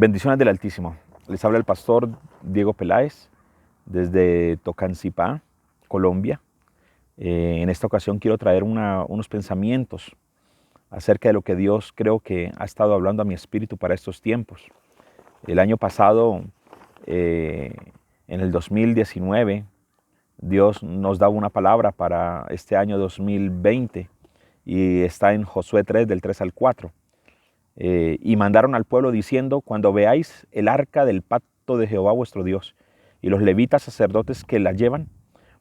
Bendiciones del Altísimo. Les habla el pastor Diego Peláez desde Tocancipá, Colombia. En esta ocasión quiero traer unos pensamientos acerca de lo que Dios creo que ha estado hablando a mi espíritu para estos tiempos. El año pasado, en el 2019, Dios nos daba una palabra para este año 2020 y está en Josué 3, del 3 al 4. Y mandaron al pueblo diciendo: cuando veáis el arca del pacto de Jehová vuestro Dios y los levitas sacerdotes que la llevan,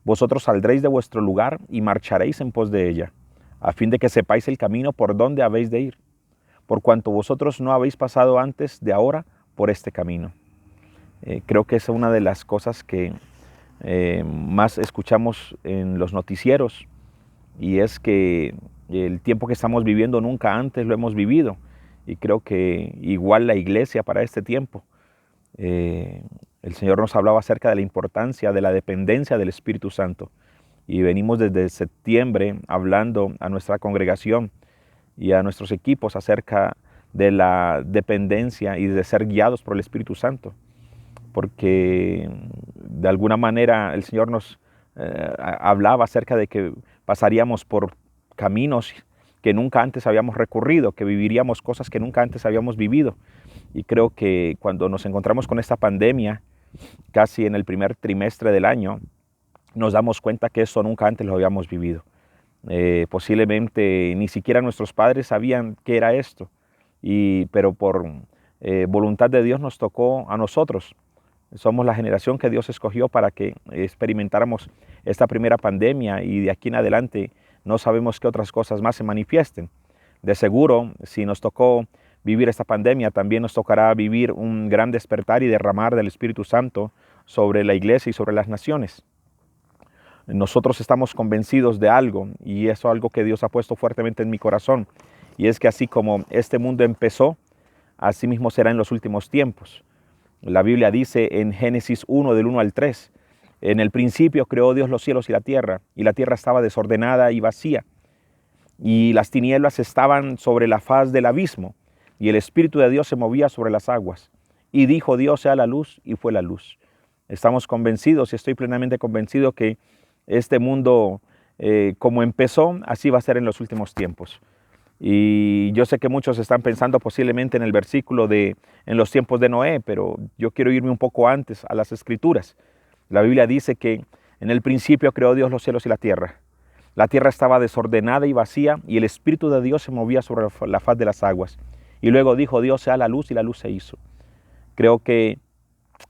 vosotros saldréis de vuestro lugar y marcharéis en pos de ella, a fin de que sepáis el camino por donde habéis de ir, por cuanto vosotros no habéis pasado antes de ahora por este camino. Creo que es una de las cosas que más escuchamos en los noticieros, y es que el tiempo que estamos viviendo nunca antes lo hemos vivido, y creo que igual la iglesia para este tiempo. El Señor nos hablaba acerca de la importancia de la dependencia del Espíritu Santo, y venimos desde septiembre hablando a nuestra congregación y a nuestros equipos acerca de la dependencia y de ser guiados por el Espíritu Santo, porque de alguna manera el Señor nos hablaba acerca de que pasaríamos por caminos que nunca antes habíamos recorrido, que viviríamos cosas que nunca antes habíamos vivido. Y creo que cuando nos encontramos con esta pandemia, casi en el primer trimestre del año, nos damos cuenta que eso nunca antes lo habíamos vivido. Posiblemente ni siquiera nuestros padres sabían qué era esto, pero por voluntad de Dios nos tocó a nosotros. Somos la generación que Dios escogió para que experimentáramos esta primera pandemia, y de aquí en adelante no sabemos qué otras cosas más se manifiesten. De seguro, si nos tocó vivir esta pandemia, también nos tocará vivir un gran despertar y derramar del Espíritu Santo sobre la iglesia y sobre las naciones. Nosotros estamos convencidos de algo, y eso es algo que Dios ha puesto fuertemente en mi corazón, y es que así como este mundo empezó, así mismo será en los últimos tiempos. La Biblia dice en Génesis 1, del 1 al 3, en el principio creó Dios los cielos y la tierra estaba desordenada y vacía, y las tinieblas estaban sobre la faz del abismo, y el Espíritu de Dios se movía sobre las aguas. Y dijo Dios: sea la luz, y fue la luz. Estamos convencidos, y estoy plenamente convencido, que este mundo, como empezó, así va a ser en los últimos tiempos. Y yo sé que muchos están pensando posiblemente en el versículo de en los tiempos de Noé, pero yo quiero irme un poco antes a las Escrituras. La Biblia dice que en el principio creó Dios los cielos y la tierra. La tierra estaba desordenada y vacía, y el Espíritu de Dios se movía sobre la faz de las aguas. Y luego dijo Dios: sea la luz, y la luz se hizo. Creo que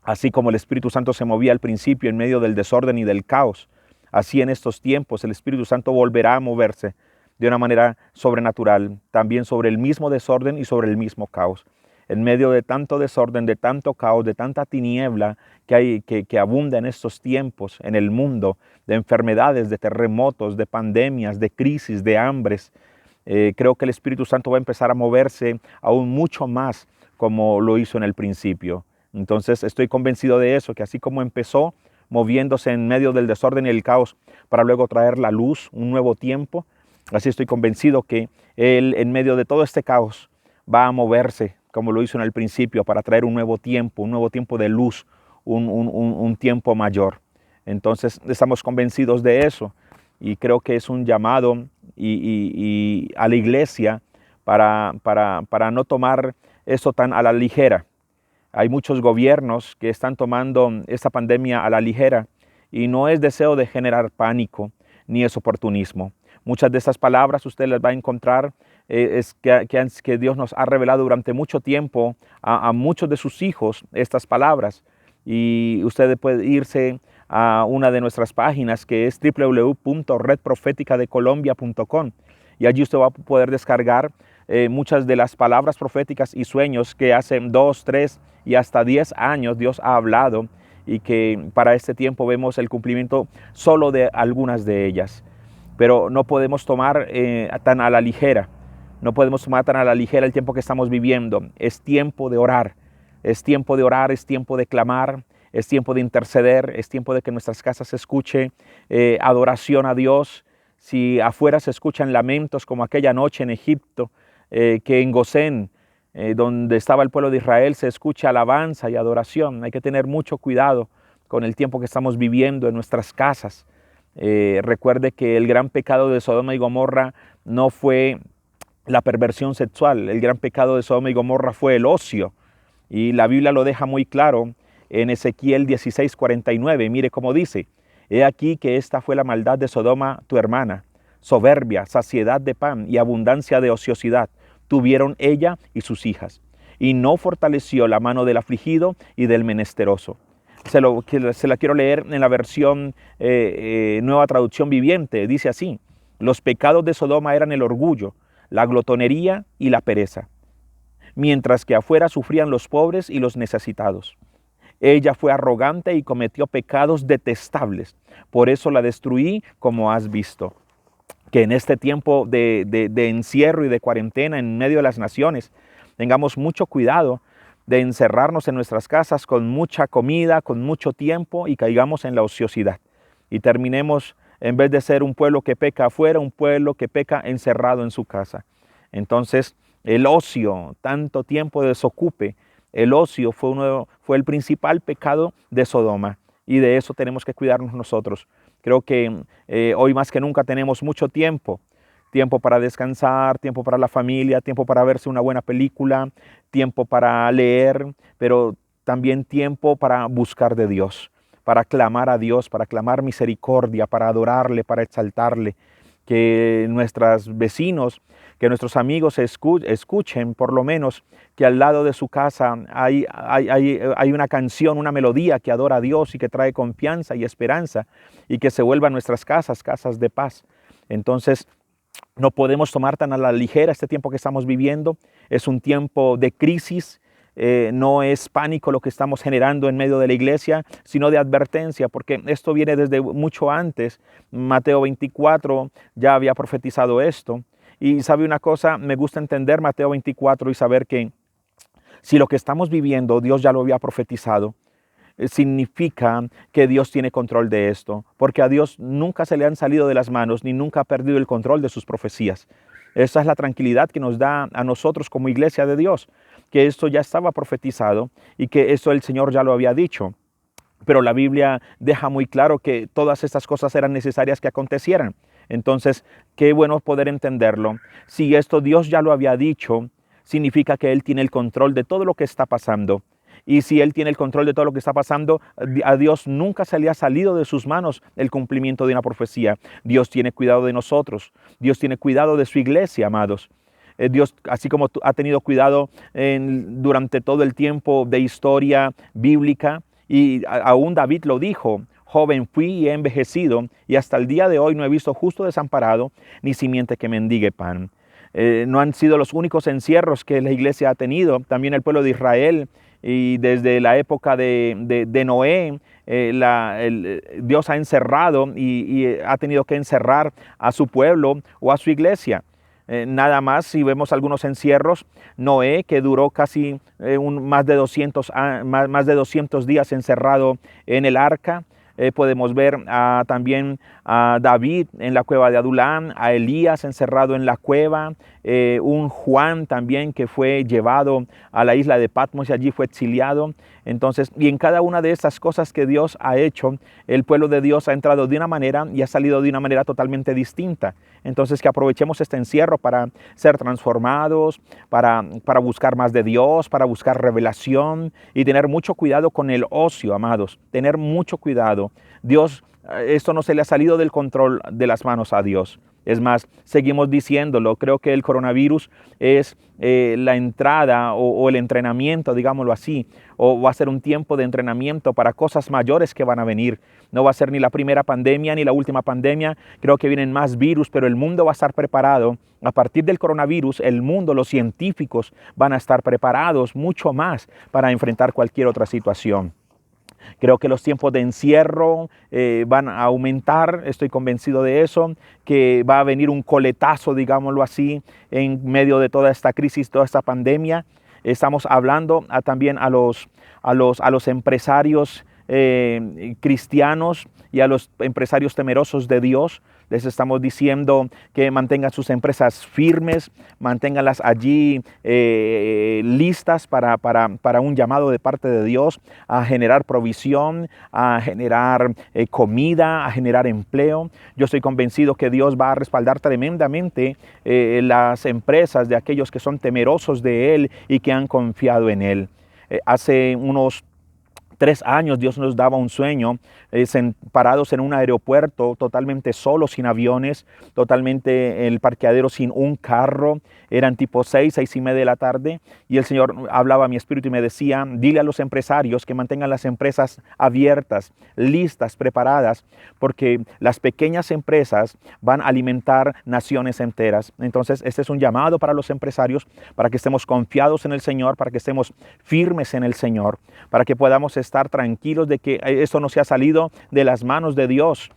así como el Espíritu Santo se movía al principio en medio del desorden y del caos, así en estos tiempos el Espíritu Santo volverá a moverse de una manera sobrenatural, también sobre el mismo desorden y sobre el mismo caos. En medio de tanto desorden, de tanto caos, de tanta tiniebla que abunda en estos tiempos en el mundo, de enfermedades, de terremotos, de pandemias, de crisis, de hambres, creo que el Espíritu Santo va a empezar a moverse aún mucho más como lo hizo en el principio. Entonces estoy convencido de eso, que así como empezó moviéndose en medio del desorden y el caos para luego traer la luz, un nuevo tiempo, así estoy convencido que Él, en medio de todo este caos, va a moverse como lo hizo en el principio para traer un nuevo tiempo de luz, un tiempo mayor. Entonces estamos convencidos de eso, y creo que es un llamado y a la iglesia para no tomar eso tan a la ligera. Hay muchos gobiernos que están tomando esta pandemia a la ligera, y no es deseo de generar pánico ni es oportunismo. Muchas de estas palabras usted las va a encontrar, es que Dios nos ha revelado durante mucho tiempo a muchos de sus hijos estas palabras, y usted puede irse a una de nuestras páginas, que es www.redprofeticadecolombia.com, y allí usted va a poder descargar muchas de las palabras proféticas y sueños que hace 2, 3 y hasta 10 años Dios ha hablado, y que para este tiempo vemos el cumplimiento solo de algunas de ellas. Pero no podemos tomar tan a la ligera, no podemos tomar tan a la ligera el tiempo que estamos viviendo. Es tiempo de orar, es tiempo de orar, es tiempo de clamar, es tiempo de interceder, es tiempo de que en nuestras casas se escuche adoración a Dios. Si afuera se escuchan lamentos como aquella noche en Egipto, que en Gosén donde estaba el pueblo de Israel, se escucha alabanza y adoración. Hay que tener mucho cuidado con el tiempo que estamos viviendo en nuestras casas. Recuerde que el gran pecado de Sodoma y Gomorra no fue la perversión sexual, el gran pecado de Sodoma y Gomorra fue el ocio. Y la Biblia lo deja muy claro en Ezequiel 16:49. Mire cómo dice: he aquí que esta fue la maldad de Sodoma tu hermana, soberbia, saciedad de pan y abundancia de ociosidad tuvieron ella y sus hijas, y no fortaleció la mano del afligido y del menesteroso. Se la quiero leer en la versión Nueva Traducción Viviente. Dice así: los pecados de Sodoma eran el orgullo, la glotonería y la pereza, mientras que afuera sufrían los pobres y los necesitados. Ella fue arrogante y cometió pecados detestables, por eso la destruí, como has visto. Que en este tiempo de encierro y de cuarentena en medio de las naciones tengamos mucho cuidado de encerrarnos en nuestras casas con mucha comida, con mucho tiempo, y caigamos en la ociosidad y terminemos, en vez de ser un pueblo que peca afuera, un pueblo que peca encerrado en su casa. Entonces el ocio, tanto tiempo de desocupe, el ocio fue el principal pecado de Sodoma, y de eso tenemos que cuidarnos nosotros. Creo que hoy más que nunca tenemos mucho tiempo, tiempo para descansar, tiempo para la familia, tiempo para verse una buena película, tiempo para leer, pero también tiempo para buscar de Dios, para clamar a Dios, para clamar misericordia, para adorarle, para exaltarle. Que nuestros vecinos, que nuestros amigos escuchen por lo menos que al lado de su casa hay una canción, una melodía que adora a Dios y que trae confianza y esperanza, y que se vuelvan nuestras casas, casas de paz. Entonces, no podemos tomar tan a la ligera este tiempo que estamos viviendo. Es un tiempo de crisis. No es pánico lo que estamos generando en medio de la iglesia, sino de advertencia, porque esto viene desde mucho antes. Mateo 24 ya había profetizado esto. Y sabe una cosa, me gusta entender Mateo 24 y saber que si lo que estamos viviendo Dios ya lo había profetizado, significa que Dios tiene control de esto, porque a Dios nunca se le han salido de las manos, ni nunca ha perdido el control de sus profecías. Esa es la tranquilidad que nos da a nosotros como iglesia de Dios, que esto ya estaba profetizado y que esto el Señor ya lo había dicho. Pero la Biblia deja muy claro que todas estas cosas eran necesarias que acontecieran. Entonces, qué bueno poder entenderlo. Si esto Dios ya lo había dicho, significa que Él tiene el control de todo lo que está pasando. Y si Él tiene el control de todo lo que está pasando, a Dios nunca se le ha salido de sus manos el cumplimiento de una profecía. Dios tiene cuidado de nosotros. Dios tiene cuidado de su iglesia, amados. Dios, así como ha tenido cuidado durante todo el tiempo de historia bíblica, y aún David lo dijo: joven fui y he envejecido, y hasta el día de hoy no he visto justo desamparado, ni simiente que mendigue pan. No han sido los únicos encierros que la iglesia ha tenido. También el pueblo de Israel, y desde la época de Noé, Dios ha encerrado y ha tenido que encerrar a su pueblo o a su iglesia. Nada más, si vemos algunos encierros, Noé, que duró casi más de 200 días encerrado en el arca. Podemos ver también a David en la cueva de Adulán, a Elías encerrado en la cueva, un Juan también que fue llevado a la isla de Patmos y allí fue exiliado. Entonces, y en cada una de estas cosas que Dios ha hecho, el pueblo de Dios ha entrado de una manera y ha salido de una manera totalmente distinta. Entonces, que aprovechemos este encierro para ser transformados, para buscar más de Dios, para buscar revelación y tener mucho cuidado con el ocio, amados. Tener mucho cuidado. Dios, esto no se le ha salido del control de las manos a Dios. Es más, seguimos diciéndolo, creo que el coronavirus es la entrada o el entrenamiento, digámoslo así, o va a ser un tiempo de entrenamiento para cosas mayores que van a venir. No va a ser ni la primera pandemia ni la última pandemia, creo que vienen más virus, pero el mundo va a estar preparado. A partir del coronavirus, el mundo, los científicos van a estar preparados mucho más para enfrentar cualquier otra situación. Creo que los tiempos de encierro van a aumentar, estoy convencido de eso, que va a venir un coletazo, digámoslo así, en medio de toda esta crisis, toda esta pandemia. Estamos hablando también a los empresarios cristianos y a los empresarios temerosos de Dios, Les estamos diciendo que mantengan sus empresas firmes, manténganlas allí listas para un llamado de parte de Dios a generar provisión, a generar comida, a generar empleo. Yo estoy convencido que Dios va a respaldar tremendamente las empresas de aquellos que son temerosos de Él y que han confiado en Él. Hace unos 3 años Dios nos daba un sueño, parados en un aeropuerto, totalmente solos, sin aviones, totalmente en el parqueadero sin un carro. Eran tipo 6:30 de la tarde, y el Señor hablaba a mi espíritu y me decía: dile a los empresarios que mantengan las empresas abiertas, listas, preparadas, porque las pequeñas empresas van a alimentar naciones enteras. Entonces, este es un llamado para los empresarios, para que estemos confiados en el Señor, para que estemos firmes en el Señor, para que podamos estar tranquilos de que esto no se ha salido de las manos de Dios,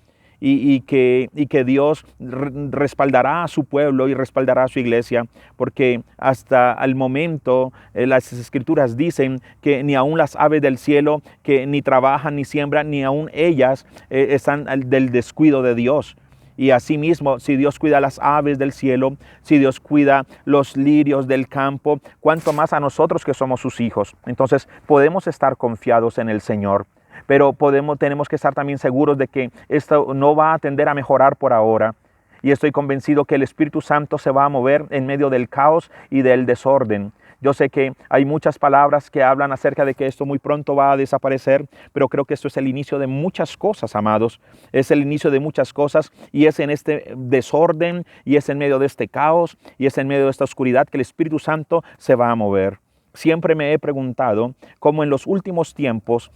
y que Dios respaldará a su pueblo y respaldará a su iglesia, porque hasta el momento las Escrituras dicen que ni aun las aves del cielo, que ni trabajan ni siembran, ni aun ellas están del descuido de Dios. Y asimismo, si Dios cuida las aves del cielo, si Dios cuida los lirios del campo, cuánto más a nosotros que somos sus hijos. Entonces podemos estar confiados en el Señor, pero tenemos que estar también seguros de que esto no va a tender a mejorar por ahora. Y estoy convencido que el Espíritu Santo se va a mover en medio del caos y del desorden. Yo sé que hay muchas palabras que hablan acerca de que esto muy pronto va a desaparecer, pero creo que esto es el inicio de muchas cosas, amados. Es el inicio de muchas cosas, y es en este desorden, y es en medio de este caos, y es en medio de esta oscuridad que el Espíritu Santo se va a mover. Siempre me he preguntado cómo en los últimos tiempos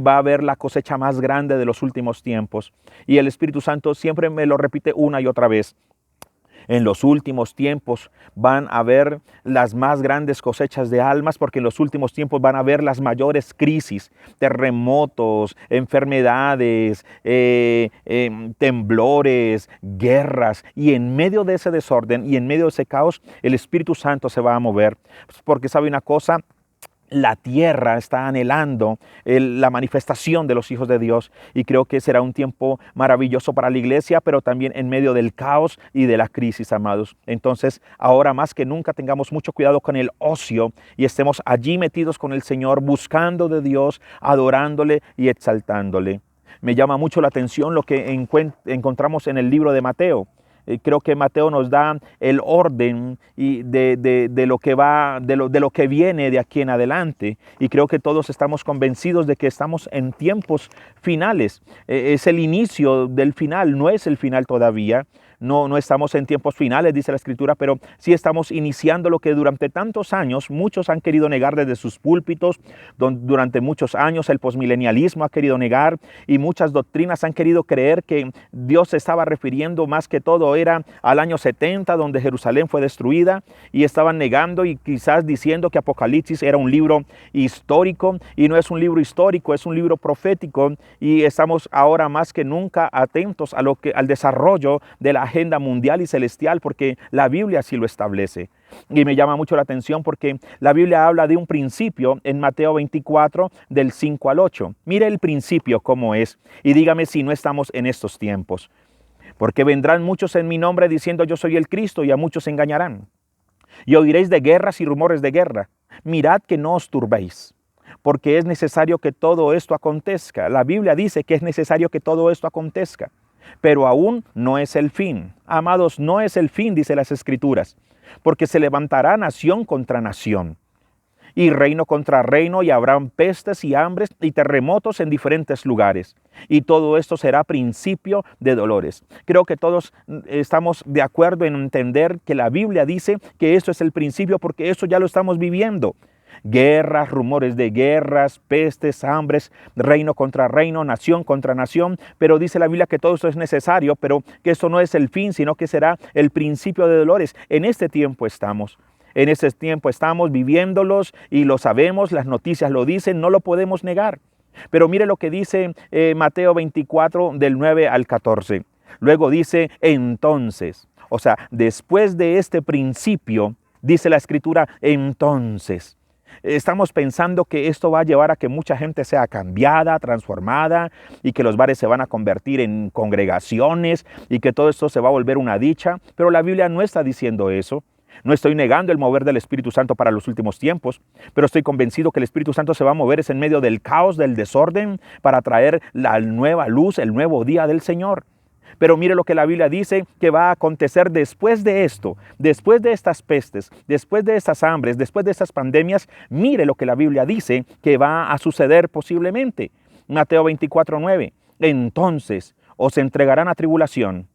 va a haber la cosecha más grande de los últimos tiempos. Y el Espíritu Santo siempre me lo repite una y otra vez. En los últimos tiempos van a haber las más grandes cosechas de almas, porque en los últimos tiempos van a haber las mayores crisis, terremotos, enfermedades, temblores, guerras. Y en medio de ese desorden y en medio de ese caos, el Espíritu Santo se va a mover. Porque sabe una cosa, la tierra está anhelando la manifestación de los hijos de Dios, y creo que será un tiempo maravilloso para la iglesia, pero también en medio del caos y de la crisis, amados. Entonces, ahora más que nunca tengamos mucho cuidado con el ocio y estemos allí metidos con el Señor, buscando de Dios, adorándole y exaltándole. Me llama mucho la atención lo que encontramos en el libro de Mateo. Creo que Mateo nos da el orden y de lo que va, de lo que viene de aquí en adelante. Y creo que todos estamos convencidos de que estamos en tiempos finales. Es el inicio del final, no es el final todavía. No estamos en tiempos finales, dice la Escritura, pero sí estamos iniciando lo que durante tantos años muchos han querido negar desde sus púlpitos. Durante muchos años el posmilenialismo ha querido negar, y muchas doctrinas han querido creer que Dios se estaba refiriendo más que todo era al año 70, donde Jerusalén fue destruida, y estaban negando y quizás diciendo que Apocalipsis era un libro histórico, y no es un libro histórico, es un libro profético. Y estamos ahora más que nunca atentos a al desarrollo de la agenda mundial y celestial, porque la Biblia así lo establece. Y me llama mucho la atención porque la Biblia habla de un principio en Mateo 24 del 5 al 8. Mire el principio cómo es, y dígame si no estamos en estos tiempos. Porque vendrán muchos en mi nombre diciendo yo soy el Cristo, y a muchos engañarán. Y oiréis de guerras y rumores de guerra. Mirad que no os turbéis, porque es necesario que todo esto acontezca. La Biblia dice que es necesario que todo esto acontezca, pero aún no es el fin. Amados, no es el fin, dice las Escrituras, porque se levantará nación contra nación, y reino contra reino, y habrán pestes y hambres y terremotos en diferentes lugares. Y todo esto será principio de dolores. Creo que todos estamos de acuerdo en entender que la Biblia dice que esto es el principio, porque eso ya lo estamos viviendo. Guerras, rumores de guerras, pestes, hambres, reino contra reino, nación contra nación. Pero dice la Biblia que todo esto es necesario, pero que esto no es el fin, sino que será el principio de dolores. En este tiempo estamos. En este tiempo estamos viviéndolos, y lo sabemos, las noticias lo dicen, no lo podemos negar. Pero mire lo que dice Mateo 24 del 9 al 14. Luego dice entonces, o sea, después de este principio, dice la Escritura entonces. Estamos pensando que esto va a llevar a que mucha gente sea cambiada, transformada, y que los bares se van a convertir en congregaciones y que todo esto se va a volver una dicha, pero la Biblia no está diciendo eso. No estoy negando el mover del Espíritu Santo para los últimos tiempos, pero estoy convencido que el Espíritu Santo se va a mover es en medio del caos, del desorden, para traer la nueva luz, el nuevo día del Señor. Pero mire lo que la Biblia dice que va a acontecer después de esto, después de estas pestes, después de estas hambres, después de estas pandemias. Mire lo que la Biblia dice que va a suceder posiblemente. Mateo 24:9. Entonces os entregarán a tribulación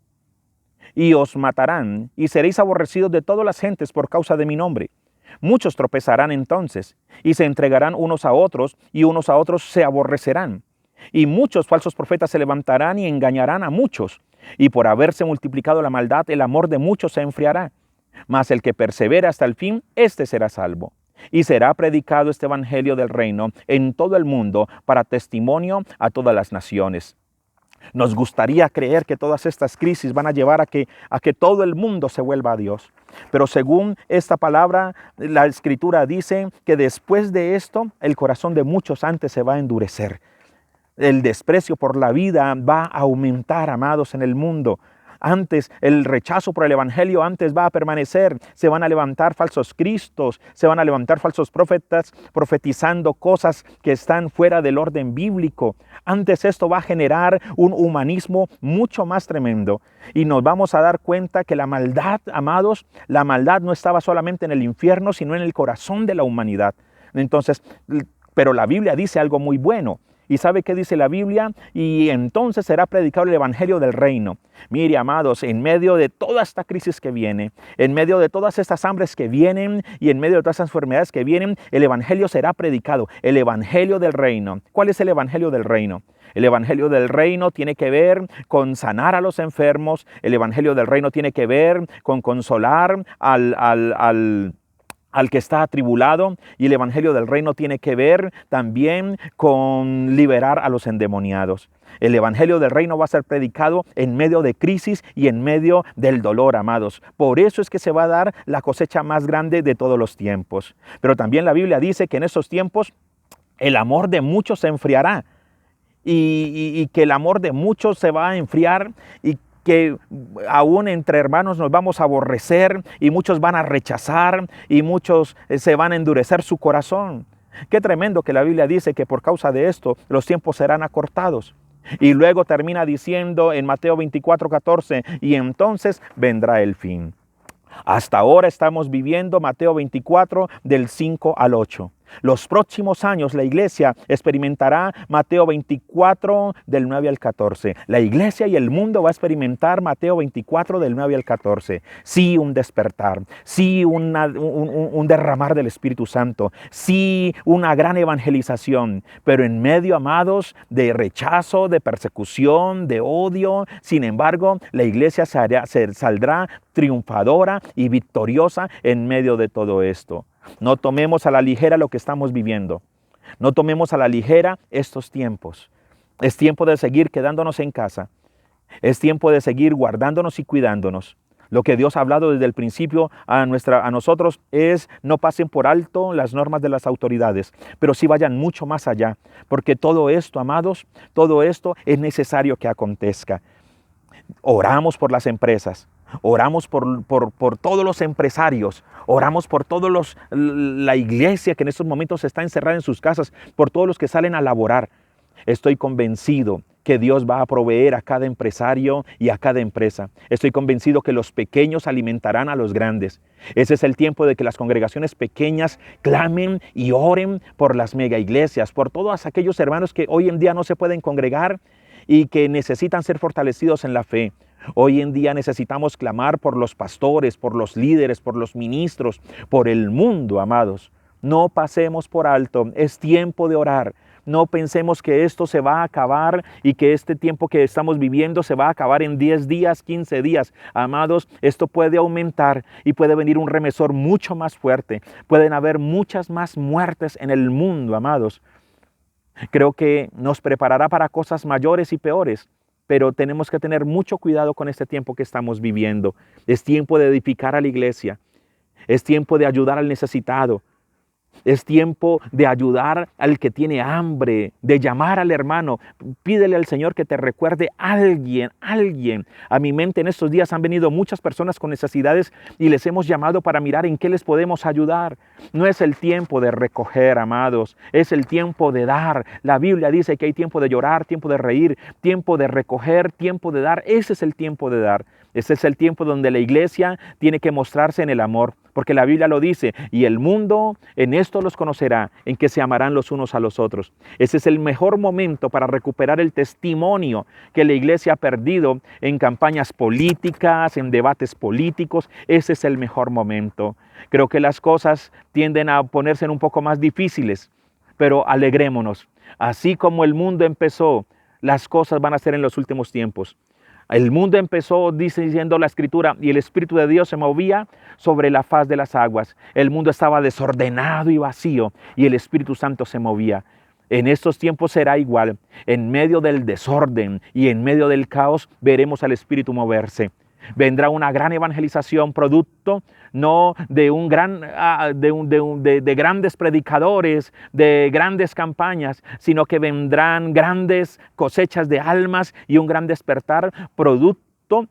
y os matarán, y seréis aborrecidos de todas las gentes por causa de mi nombre. Muchos tropezarán entonces, y se entregarán unos a otros, y unos a otros se aborrecerán. Y muchos falsos profetas se levantarán y engañarán a muchos. Y por haberse multiplicado la maldad, el amor de muchos se enfriará. Mas el que persevera hasta el fin, éste será salvo. Y será predicado este evangelio del reino en todo el mundo para testimonio a todas las naciones. Nos gustaría creer que todas estas crisis van a llevar a que todo el mundo se vuelva a Dios. Pero según esta palabra, la Escritura dice que después de esto, el corazón de muchos antes se va a endurecer. El desprecio por la vida va a aumentar, amados, en el mundo. Antes, el rechazo por el evangelio antes va a permanecer. Se van a levantar falsos cristos, se van a levantar falsos profetas profetizando cosas que están fuera del orden bíblico. Antes esto va a generar un humanismo mucho más tremendo. Y nos vamos a dar cuenta que la maldad, amados, la maldad no estaba solamente en el infierno, sino en el corazón de la humanidad. Entonces, pero la Biblia dice algo muy bueno. ¿Y sabe qué dice la Biblia? Y entonces será predicado el evangelio del reino. Mire, amados, en medio de toda esta crisis que viene, en medio de todas estas hambres que vienen y en medio de todas estas enfermedades que vienen, el evangelio será predicado, el evangelio del reino. ¿Cuál es el evangelio del reino? El evangelio del reino tiene que ver con sanar a los enfermos. El evangelio del reino tiene que ver con consolar al que está atribulado, y el evangelio del reino tiene que ver también con liberar a los endemoniados. El evangelio del reino va a ser predicado en medio de crisis y en medio del dolor, amados. Por eso es que se va a dar la cosecha más grande de todos los tiempos. Pero también la Biblia dice que en esos tiempos el amor de muchos se enfriará, y que el amor de muchos se va a enfriar, y que aún entre hermanos nos vamos a aborrecer, y muchos van a rechazar, y muchos se van a endurecer su corazón. Qué tremendo que la Biblia dice que por causa de esto los tiempos serán acortados. Y luego termina diciendo en Mateo 24:14, y entonces vendrá el fin. Hasta ahora estamos viviendo Mateo 24 del 5 al 8. Los próximos años la iglesia experimentará Mateo 24 del 9 al 14. La iglesia y el mundo va a experimentar Mateo 24 del 9 al 14. Sí, un despertar, sí, un derramar del Espíritu Santo, sí, una gran evangelización, pero en medio, amados, de rechazo, de persecución, de odio. Sin embargo, la iglesia saldrá triunfadora y victoriosa en medio de todo esto. No tomemos a la ligera lo que estamos viviendo. No tomemos a la ligera estos tiempos. Es tiempo de seguir quedándonos en casa. Es tiempo de seguir guardándonos y cuidándonos. Lo que Dios ha hablado desde el principio a nosotros es: no pasen por alto las normas de las autoridades, pero sí vayan mucho más allá, porque todo esto, amados, todo esto es necesario que acontezca. Oramos por las empresas. Oramos por todos los empresarios, oramos por todos la iglesia que en estos momentos está encerrada en sus casas, por todos los que salen a laborar. Estoy convencido que Dios va a proveer a cada empresario y a cada empresa. Estoy convencido que los pequeños alimentarán a los grandes. Ese es el tiempo de que las congregaciones pequeñas clamen y oren por las mega iglesias, por todos aquellos hermanos que hoy en día no se pueden congregar y que necesitan ser fortalecidos en la fe. Hoy en día necesitamos clamar por los pastores, por los líderes, por los ministros, por el mundo, amados. No pasemos por alto, es tiempo de orar. No pensemos que esto se va a acabar y que este tiempo que estamos viviendo se va a acabar en 10 días, 15 días. Amados, esto puede aumentar y puede venir un remesor mucho más fuerte. Pueden haber muchas más muertes en el mundo, amados. Creo que nos preparará para cosas mayores y peores. Pero tenemos que tener mucho cuidado con este tiempo que estamos viviendo. Es tiempo de edificar a la iglesia. Es tiempo de ayudar al necesitado. Es tiempo de ayudar al que tiene hambre, de llamar al hermano. Pídele al Señor que te recuerde alguien. A mi mente en estos días han venido muchas personas con necesidades y les hemos llamado para mirar en qué les podemos ayudar. No es el tiempo de recoger, amados, es el tiempo de dar. La Biblia dice que hay tiempo de llorar, tiempo de reír, tiempo de recoger, tiempo de dar. Ese es el tiempo de dar. Ese es el tiempo donde la iglesia tiene que mostrarse en el amor, porque la Biblia lo dice, y el mundo en esto los conocerá, en que se amarán los unos a los otros. Ese es el mejor momento para recuperar el testimonio que la iglesia ha perdido en campañas políticas, en debates políticos. Ese es el mejor momento. Creo que las cosas tienden a ponerse un poco más difíciles, pero alegrémonos. Así como el mundo empezó, las cosas van a ser en los últimos tiempos. El mundo empezó, diciendo la Escritura, y el Espíritu de Dios se movía sobre la faz de las aguas. El mundo estaba desordenado y vacío, y el Espíritu Santo se movía. En estos tiempos será igual. En medio del desorden y en medio del caos veremos al Espíritu moverse. Vendrá una gran evangelización, producto no de de grandes predicadores, de grandes campañas, sino que vendrán grandes cosechas de almas y un gran despertar, producto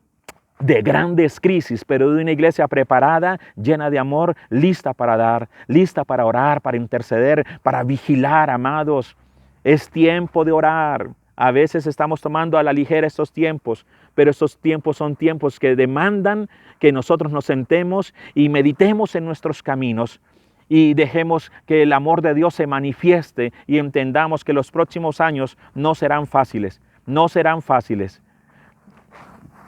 de grandes crisis, pero de una iglesia preparada, llena de amor, lista para dar, lista para orar, para interceder, para vigilar, amados. Es tiempo de orar. A veces estamos tomando a la ligera estos tiempos, pero estos tiempos son tiempos que demandan que nosotros nos sentemos y meditemos en nuestros caminos y dejemos que el amor de Dios se manifieste y entendamos que los próximos años no serán fáciles, no serán fáciles.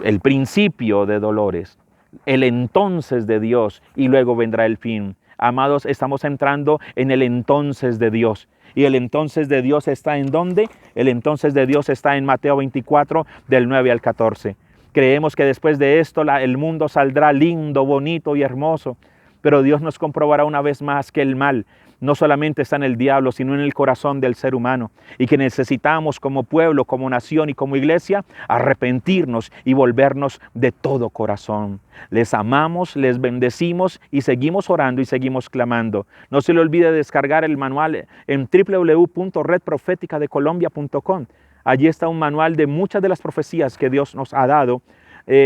El principio de dolores, el entonces de Dios y luego vendrá el fin. Amados, estamos entrando en el entonces de Dios. ¿Y el entonces de Dios está en dónde? El entonces de Dios está en Mateo 24, del 9 al 14. Creemos que después de esto el mundo saldrá lindo, bonito y hermoso. Pero Dios nos comprobará una vez más que el mal no solamente está en el diablo, sino en el corazón del ser humano. Y que necesitamos como pueblo, como nación y como iglesia, arrepentirnos y volvernos de todo corazón. Les amamos, les bendecimos y seguimos orando y seguimos clamando. No se le olvide descargar el manual en www.redprofeticadecolombia.com. Allí está un manual de muchas de las profecías que Dios nos ha dado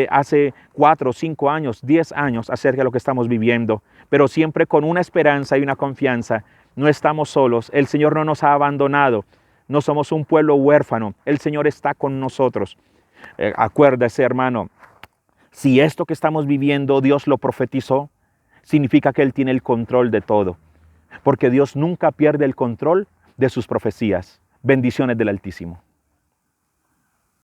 hace 4, 5 años, 10 años acerca de lo que estamos viviendo, pero siempre con una esperanza y una confianza. No estamos solos, el Señor no nos ha abandonado, no somos un pueblo huérfano, el Señor está con nosotros. Acuérdese, hermano, si esto que estamos viviendo Dios lo profetizó, significa que Él tiene el control de todo, porque Dios nunca pierde el control de sus profecías. Bendiciones del Altísimo.